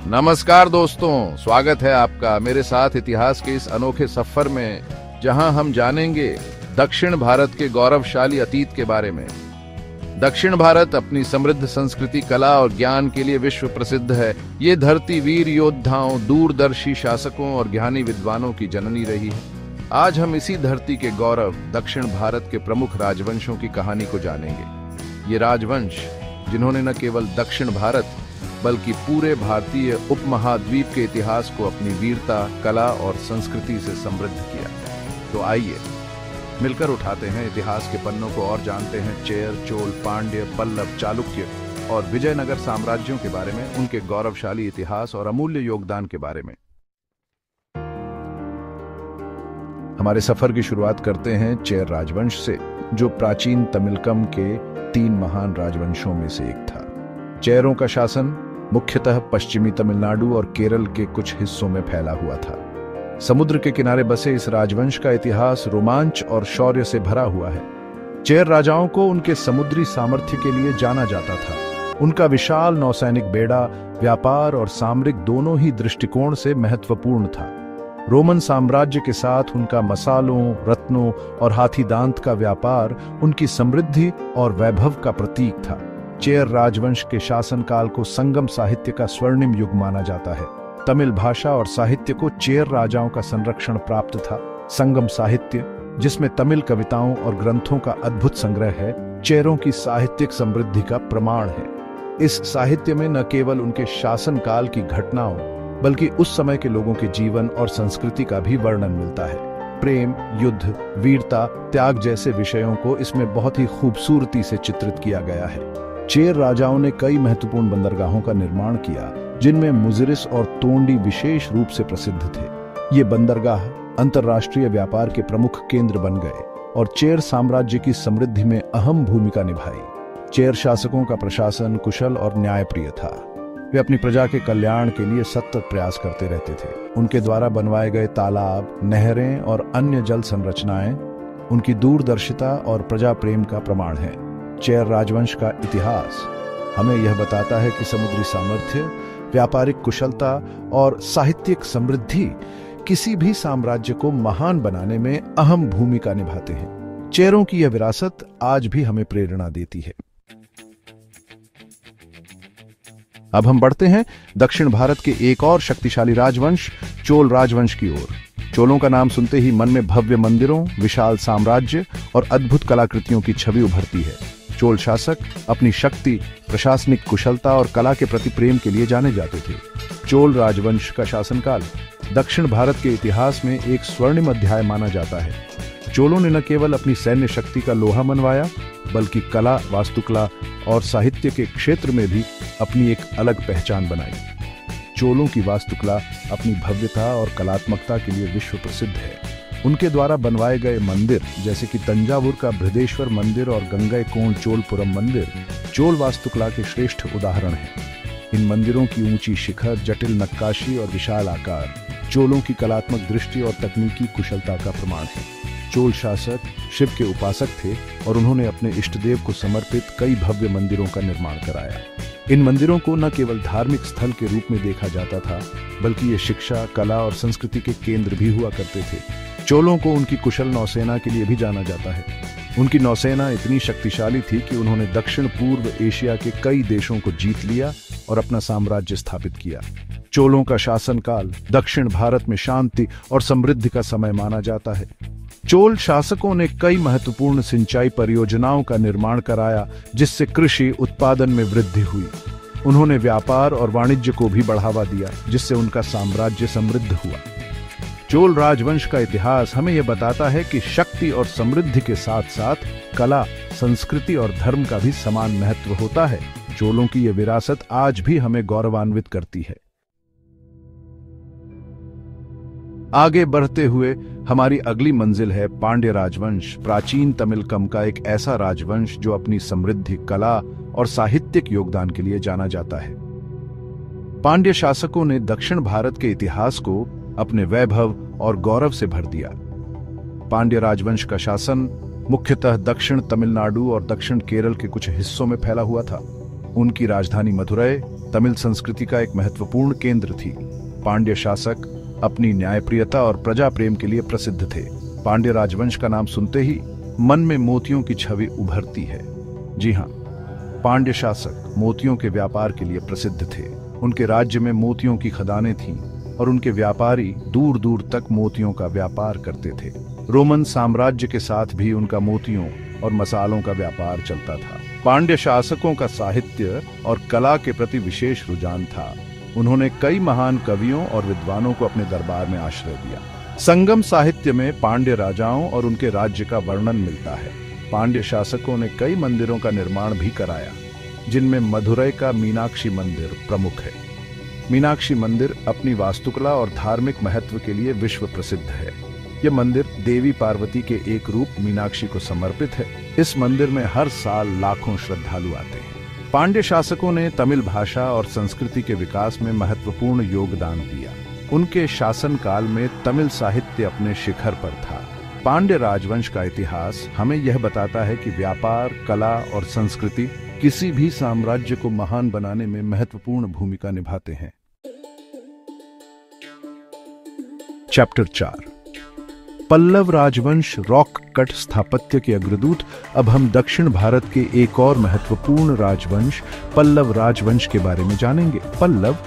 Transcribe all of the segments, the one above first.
नमस्कार दोस्तों, स्वागत है आपका मेरे साथ इतिहास के इस अनोखे सफर में, जहां हम जानेंगे दक्षिण भारत के गौरवशाली अतीत के बारे में। दक्षिण भारत अपनी समृद्ध संस्कृति, कला और ज्ञान के लिए विश्व प्रसिद्ध है। ये धरती वीर योद्धाओं, दूरदर्शी शासकों और ज्ञानी विद्वानों की जननी रही है। आज हम इसी धरती के गौरव, दक्षिण भारत के प्रमुख राजवंशों की कहानी को जानेंगे। ये राजवंश जिन्होंने न केवल दक्षिण भारत बल्कि पूरे भारतीय उपमहाद्वीप के इतिहास को अपनी वीरता, कला और संस्कृति से समृद्ध किया। तो आइए मिलकर उठाते हैं इतिहास के पन्नों को और जानते हैं चेर, चोल, पांड्य, पल्लव, चालुक्य और विजयनगर साम्राज्यों के बारे में, उनके गौरवशाली इतिहास और अमूल्य योगदान के बारे में। हमारे सफर की शुरुआत करते हैं चेर राजवंश से, जो प्राचीन तमिलकम के 3 महान राजवंशों में से एक था। चेरों का शासन मुख्यतः पश्चिमी तमिलनाडु और केरल के कुछ हिस्सों में फैला हुआ था। समुद्र के किनारे बसे इस राजवंश का इतिहास रोमांच और शौर्य से भरा हुआ है। चेर राजाओं को उनके समुद्री सामर्थ्य के लिए जाना जाता था। उनका विशाल नौसैनिक बेड़ा व्यापार और सामरिक दोनों ही दृष्टिकोण से महत्वपूर्ण था। रोमन साम्राज्य के साथ उनका मसालों, रत्नों और हाथी दांत का व्यापार उनकी समृद्धि और वैभव का प्रतीक था। चेर राजवंश के शासनकाल को संगम साहित्य का स्वर्णिम युग माना जाता है। तमिल भाषा और साहित्य को चेर राजाओं का संरक्षण प्राप्त था। संगम साहित्य, जिसमें तमिल कविताओं और ग्रंथों का अद्भुत संग्रह है, चेरों की साहित्यिक समृद्धि का प्रमाण है। इस साहित्य में न केवल उनके शासनकाल की घटनाओं बल्कि उस समय के लोगों के जीवन और संस्कृति का भी वर्णन मिलता है। प्रेम, युद्ध, वीरता, त्याग जैसे विषयों को इसमें बहुत ही खूबसूरती से चित्रित किया गया है। चेर राजाओं ने कई महत्वपूर्ण बंदरगाहों का निर्माण किया, जिनमें मुजिरिस और तोंडी विशेष रूप से प्रसिद्ध थे। ये बंदरगाह अंतर्राष्ट्रीय व्यापार के प्रमुख केंद्र बन गए और चेर साम्राज्य की समृद्धि में अहम भूमिका निभाई। चेर शासकों का प्रशासन कुशल और न्यायप्रिय था। वे अपनी प्रजा के कल्याण के लिए सतत प्रयास करते रहते थे। उनके द्वारा बनवाए गए तालाब, नहरें और अन्य जल संरचनाएं उनकी दूरदर्शिता और प्रजा प्रेम का प्रमाण है। चेर राजवंश का इतिहास हमें यह बताता है कि समुद्री सामर्थ्य, व्यापारिक कुशलता और साहित्यिक समृद्धि किसी भी साम्राज्य को महान बनाने में अहम भूमिका निभाते हैं। चेरों की यह विरासत आज भी हमें प्रेरणा देती है। अब हम बढ़ते हैं दक्षिण भारत के एक और शक्तिशाली राजवंश चोल राजवंश की ओर। चोलों का नाम सुनते ही मन में भव्य मंदिरों, विशाल साम्राज्य और अद्भुत कलाकृतियों की छवि उभरती है। चोल शासक अपनी शक्ति, प्रशासनिक कुशलता और कला के प्रति प्रेम के लिए जाने जाते थे। चोल राजवंश का शासनकाल दक्षिण भारत के इतिहास में एक स्वर्णिम अध्याय माना जाता है। चोलों ने न केवल अपनी सैन्य शक्ति का लोहा मनवाया, बल्कि कला, वास्तुकला और साहित्य के क्षेत्र में भी अपनी एक अलग पहचान बनाई। चोलों की वास्तुकला अपनी भव्यता और कलात्मकता के लिए विश्व प्रसिद्ध है। उनके द्वारा बनवाए गए मंदिर, जैसे कि तंजावुर का बृहदेश्वर मंदिर और गंगईकोंड चोलपुरम मंदिर, चोल वास्तुकला के श्रेष्ठ उदाहरण हैं। इन मंदिरों की ऊंची शिखर, जटिल नक्काशी और विशाल आकार चोलों की कलात्मक दृष्टि और तकनीकी कुशलता का प्रमाण है। चोल शासक शिव के उपासक थे और उन्होंने अपने इष्टदेव को समर्पित कई भव्य मंदिरों का निर्माण कराया। इन मंदिरों को न केवल धार्मिक स्थल के रूप में देखा जाता था, बल्कि ये शिक्षा, कला और संस्कृति के केंद्र भी हुआ करते थे। चोलों को उनकी कुशल नौसेना के लिए भी जाना जाता है। उनकी नौसेना इतनी शक्तिशाली थी कि उन्होंने दक्षिण पूर्व एशिया के कई देशों को जीत लिया और अपना साम्राज्य स्थापित किया। चोलों का शासनकाल दक्षिण भारत में शांति और समृद्धि का समय माना जाता है। चोल शासकों ने कई महत्वपूर्ण सिंचाई परियोजनाओं का निर्माण कराया, जिससे कृषि उत्पादन में वृद्धि हुई। उन्होंने व्यापार और वाणिज्य को भी बढ़ावा दिया, जिससे उनका साम्राज्य समृद्ध हुआ। चोल राजवंश का इतिहास हमें यह बताता है कि शक्ति और समृद्धि के साथ साथ कला, संस्कृति और धर्म का भी समान महत्व होता है। चोलों की यह विरासत आज भी हमें गौरवान्वित करती है। आगे बढ़ते हुए हमारी अगली मंजिल है पांड्य राजवंश, प्राचीन तमिलकम का एक ऐसा राजवंश जो अपनी समृद्धि, कला और साहित्यिक योगदान के लिए जाना जाता है। पांड्य शासकों ने दक्षिण भारत के इतिहास को अपने वैभव और गौरव से भर दिया। पांड्य राजवंश का शासन मुख्यतः दक्षिण तमिलनाडु और दक्षिण केरल के कुछ हिस्सों में फैला हुआ था। उनकी राजधानी मदुरै तमिल संस्कृति का एक महत्वपूर्ण केंद्र थी। पांड्य शासक अपनी न्यायप्रियता और प्रजा प्रेम के लिए प्रसिद्ध थे। पांड्य राजवंश का नाम सुनते ही मन में मोतियों की छवि उभरती है। जी हाँ, पांड्य शासक मोतियों के व्यापार के लिए प्रसिद्ध थे। उनके राज्य में मोतियों की खदानें थीं और उनके व्यापारी दूर दूर तक मोतियों का व्यापार करते थे। रोमन साम्राज्य के साथ भी उनका मोतियों और मसालों का व्यापार चलता था। पांड्य शासकों का साहित्य और कला के प्रति विशेष रुझान था। उन्होंने कई महान कवियों और विद्वानों को अपने दरबार में आश्रय दिया। संगम साहित्य में पांड्य राजाओं और उनके राज्य का वर्णन मिलता है। पांड्य शासकों ने कई मंदिरों का निर्माण भी कराया, जिनमें मदुरै का मीनाक्षी मंदिर प्रमुख है। मीनाक्षी मंदिर अपनी वास्तुकला और धार्मिक महत्व के लिए विश्व प्रसिद्ध है। यह मंदिर देवी पार्वती के एक रूप मीनाक्षी को समर्पित है। इस मंदिर में हर साल लाखों श्रद्धालु आते हैं। पांड्य शासकों ने तमिल भाषा और संस्कृति के विकास में महत्वपूर्ण योगदान दिया। उनके शासनकाल में तमिल साहित्य अपने शिखर पर था। पांड्य राजवंश का इतिहास हमें यह बताता है कि व्यापार, कला और संस्कृति किसी भी साम्राज्य को महान बनाने में महत्वपूर्ण भूमिका निभाते हैं। चैप्टर 4, पल्लव राजवंश रॉक कट स्थापत्य के अग्रदूत। अब हम दक्षिण भारत के एक और महत्वपूर्ण राजवंश पल्लव राजवंश के बारे में जानेंगे। पल्लव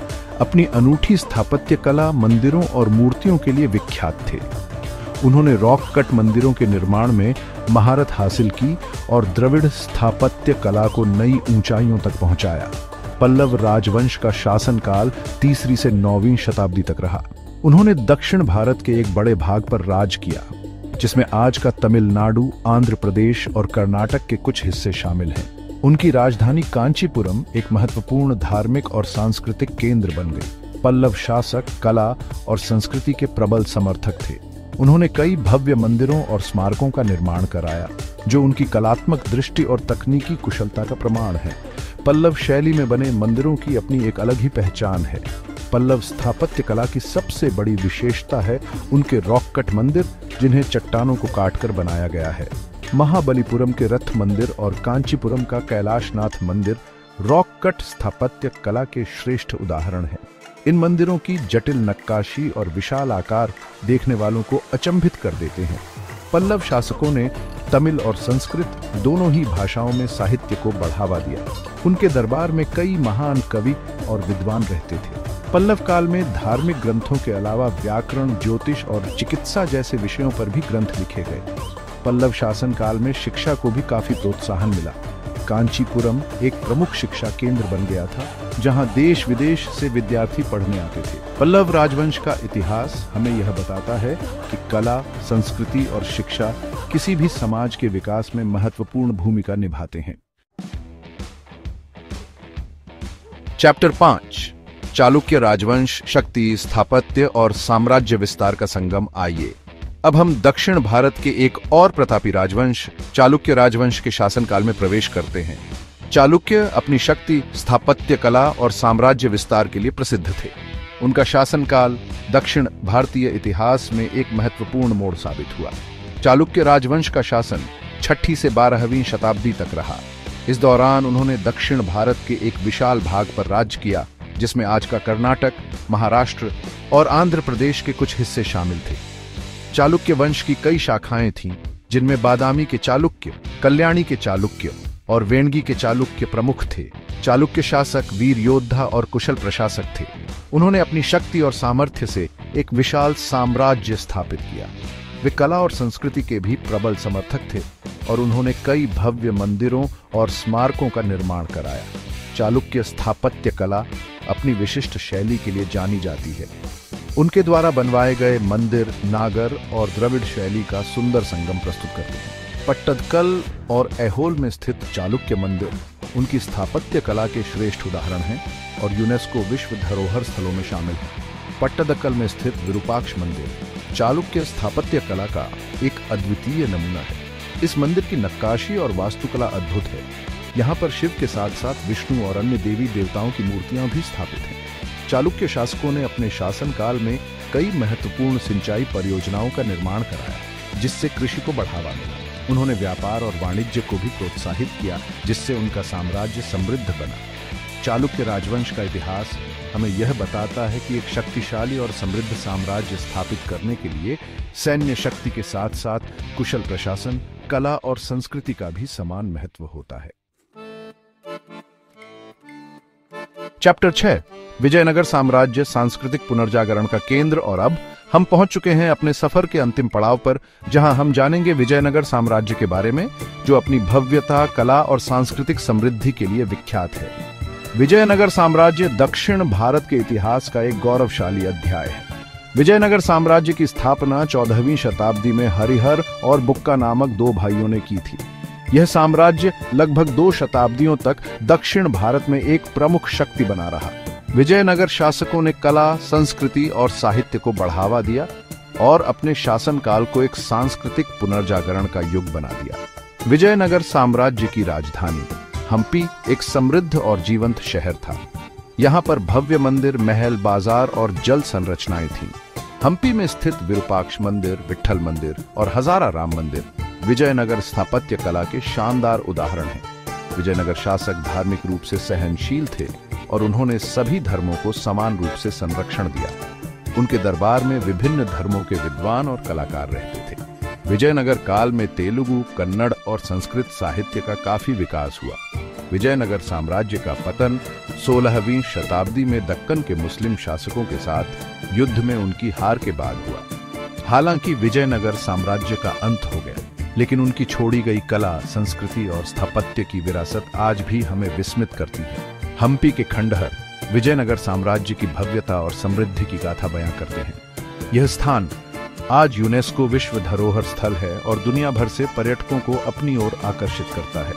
अपनी अनूठी स्थापत्य कला, मंदिरों और मूर्तियों के लिए विख्यात थे। उन्होंने रॉक कट मंदिरों के निर्माण में महारत हासिल की और द्रविड़ स्थापत्य कला को नई ऊंचाइयों तक पहुंचाया। पल्लव राजवंश का शासनकाल 3वीं से 9वीं शताब्दी तक रहा। उन्होंने दक्षिण भारत के एक बड़े भाग पर राज किया, जिसमें आज का तमिलनाडु, आंध्र प्रदेश और कर्नाटक के कुछ हिस्से शामिल हैं। उनकी राजधानी कांचीपुरम एक महत्वपूर्ण धार्मिक और सांस्कृतिक केंद्र बन गई। पल्लव शासक कला और संस्कृति के प्रबल समर्थक थे। उन्होंने कई भव्य मंदिरों और स्मारकों का निर्माण कराया, जो उनकी कलात्मक दृष्टि और तकनीकी कुशलता का प्रमाण है। पल्लव शैली में बने मंदिरों की अपनी एक अलग ही पहचान है। पल्लव स्थापत्य कला की सबसे बड़ी विशेषता है उनके रॉक कट मंदिर, जिन्हें चट्टानों को काटकर बनाया गया है। महाबलीपुरम के रथ मंदिर और कांचीपुरम का कैलाशनाथ मंदिर रॉक कट स्थापत्य कला के श्रेष्ठ उदाहरण हैं। इन मंदिरों की जटिल नक्काशी और विशाल आकार देखने वालों को अचंभित कर देते हैं। पल्लव शासकों ने तमिल और संस्कृत दोनों ही भाषाओं में साहित्य को बढ़ावा दिया। उनके दरबार में कई महान कवि और विद्वान रहते थे। पल्लव काल में धार्मिक ग्रंथों के अलावा व्याकरण, ज्योतिष और चिकित्सा जैसे विषयों पर भी ग्रंथ लिखे गए। पल्लव शासन काल में शिक्षा को भी काफी प्रोत्साहन मिला। कांचीपुरम एक प्रमुख शिक्षा केंद्र बन गया था, जहां देश विदेश से विद्यार्थी पढ़ने आते थे। पल्लव राजवंश का इतिहास हमें यह बताता है कि कला, संस्कृति और शिक्षा किसी भी समाज के विकास में महत्वपूर्ण भूमिका निभाते हैं। चैप्टर 5, चालुक्य राजवंश, शक्ति, स्थापत्य और साम्राज्य विस्तार का संगम। आइए अब हम दक्षिण भारत के एक और प्रतापी राजवंश चालुक्य राजवंश के शासनकाल में प्रवेश करते हैं। चालुक्य अपनी शक्ति, स्थापत्य कला और साम्राज्य विस्तार के लिए प्रसिद्ध थे। उनका शासनकाल दक्षिण भारतीय इतिहास में एक महत्वपूर्ण मोड़ साबित हुआ। चालुक्य राजवंश का शासन 6वीं से 12वीं शताब्दी तक रहा। इस दौरान उन्होंने दक्षिण भारत के एक विशाल भाग पर राज्य किया, जिसमें आज का कर्नाटक, महाराष्ट्र और आंध्र प्रदेश के कुछ हिस्से शामिल थे। चालुक्य वंश की कई शाखाएं थीं, जिनमें बादामी के चालुक्य, कल्याणी के चालुक्य और वेणगी के चालुक्य प्रमुख थे। चालुक्य शासक वीर योद्धा और कुशल प्रशासक थे। उन्होंने अपनी शक्ति और सामर्थ्य से एक विशाल साम्राज्य स्थापित किया। वे कला और संस्कृति के भी प्रबल समर्थक थे और उन्होंने कई भव्य मंदिरों और स्मारकों का निर्माण कराया। चालुक्य स्थापत्य कला अपनी विशिष्ट शैली के लिए जानी जाती है। उनके द्वारा बनवाए गए मंदिर नागर और द्रविड़ शैली का सुंदर संगम प्रस्तुत करते हैं। पट्टदकल और ऐहोल में स्थित चालुक्य मंदिर उनकी स्थापत्य कला के श्रेष्ठ उदाहरण हैं और यूनेस्को विश्व धरोहर स्थलों में शामिल है। पट्टदकल में स्थित विरूपाक्ष मंदिर चालुक्य स्थापत्य कला का एक अद्वितीय नमूना है। इस मंदिर की नक्काशी और वास्तुकला अद्भुत है। यहाँ पर शिव के साथ साथ विष्णु और अन्य देवी देवताओं की मूर्तियां भी स्थापित हैं। चालुक्य शासकों ने अपने शासनकाल में कई महत्वपूर्ण सिंचाई परियोजनाओं का निर्माण कराया, जिससे कृषि को बढ़ावा मिला। उन्होंने व्यापार और वाणिज्य को भी प्रोत्साहित किया, जिससे उनका साम्राज्य समृद्ध बना। चालुक्य राजवंश का इतिहास हमें यह बताता है कि एक शक्तिशाली और समृद्ध साम्राज्य स्थापित करने के लिए सैन्य शक्ति के साथ साथ कुशल प्रशासन, कला और संस्कृति का भी समान महत्व होता है। चैप्टर 6, विजयनगर साम्राज्य सांस्कृतिक पुनर्जागरण का केंद्र। और अब हम पहुंच चुके हैं अपने सफर के अंतिम पड़ाव पर, जहां हम जानेंगे विजयनगर साम्राज्य के बारे में, जो अपनी भव्यता, कला और सांस्कृतिक समृद्धि के लिए विख्यात है। विजयनगर साम्राज्य दक्षिण भारत के इतिहास का एक गौरवशाली अध्याय है। विजयनगर साम्राज्य की स्थापना 14वीं शताब्दी में हरिहर और बुक्का नामक दो भाइयों ने की थी। यह साम्राज्य लगभग 2 शताब्दियों तक दक्षिण भारत में एक प्रमुख शक्ति बना रहा। विजयनगर शासकों ने कला, संस्कृति और साहित्य को बढ़ावा दिया और अपने शासनकाल को एक सांस्कृतिक पुनर्जागरण का युग बना दिया। विजयनगर साम्राज्य की राजधानी हम्पी एक समृद्ध और जीवंत शहर था। यहाँ पर भव्य मंदिर, महल, बाजार और जल संरचनाएं थीं। हम्पी में स्थित विरूपाक्ष मंदिर, विट्ठल मंदिर और हजारा राम मंदिर विजयनगर स्थापत्य कला के शानदार उदाहरण हैं। विजयनगर शासक धार्मिक रूप से सहनशील थे और उन्होंने सभी धर्मों को समान रूप से संरक्षण दिया। उनके दरबार में विभिन्न धर्मों के विद्वान और कलाकार रहते थे। विजयनगर काल में तेलुगु, कन्नड़ और संस्कृत साहित्य का काफी विकास हुआ। विजयनगर साम्राज्य का पतन 16वीं शताब्दी में दक्कन के मुस्लिम शासकों के साथ युद्ध में उनकी हार के बाद हुआ। हालांकि विजयनगर साम्राज्य का अंत हो गया, लेकिन उनकी छोड़ी गई कला, संस्कृति और स्थापत्य की विरासत आज भी हमें विस्मित करती है। हम्पी के खंडहर विजयनगर साम्राज्य की भव्यता और समृद्धि की गाथा बयां करते हैं। यह स्थान आज यूनेस्को विश्व धरोहर स्थल है और दुनिया भर से पर्यटकों को अपनी ओर आकर्षित करता है।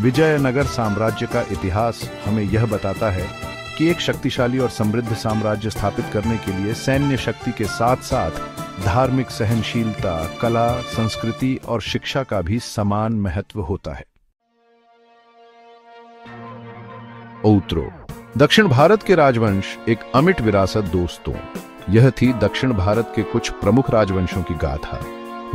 विजयनगर साम्राज्य का इतिहास हमें यह बताता है कि एक शक्तिशाली और समृद्ध साम्राज्य स्थापित करने के लिए सैन्य शक्ति के साथ साथ धार्मिक सहनशीलता, कला, संस्कृति और शिक्षा का भी समान महत्व होता है। औत्रो दक्षिण भारत के राजवंश एक अमिट विरासत दोस्तों। यह थी दक्षिण भारत के कुछ प्रमुख राजवंशों की गाथा,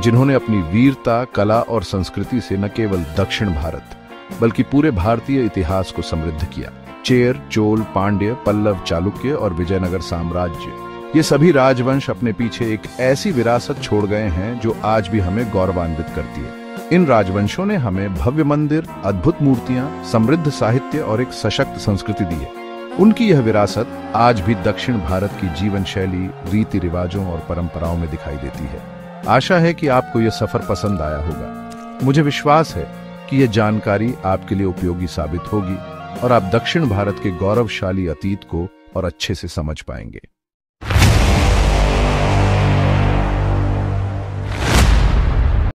जिन्होंने अपनी वीरता, कला और संस्कृति से न केवल दक्षिण भारत बल्कि पूरे भारतीय इतिहास को समृद्ध किया। चेर, चोल, पांड्य, पल्लव, चालुक्य और विजयनगर साम्राज्य, ये सभी राजवंश अपने पीछे एक ऐसी विरासत छोड़ गए हैं जो आज भी हमें गौरवान्वित करती है। इन राजवंशों ने हमें भव्य मंदिर, अद्भुत मूर्तियां, समृद्ध साहित्य और एक सशक्त संस्कृति दी है। उनकी यह विरासत आज भी दक्षिण भारत की जीवन शैली, रीति रिवाजों और परंपराओं में दिखाई देती है। आशा है कि आपको यह सफर पसंद आया होगा। मुझे विश्वास है कि यह जानकारी आपके लिए उपयोगी साबित होगी और आप दक्षिण भारत के गौरवशाली अतीत को और अच्छे से समझ पाएंगे।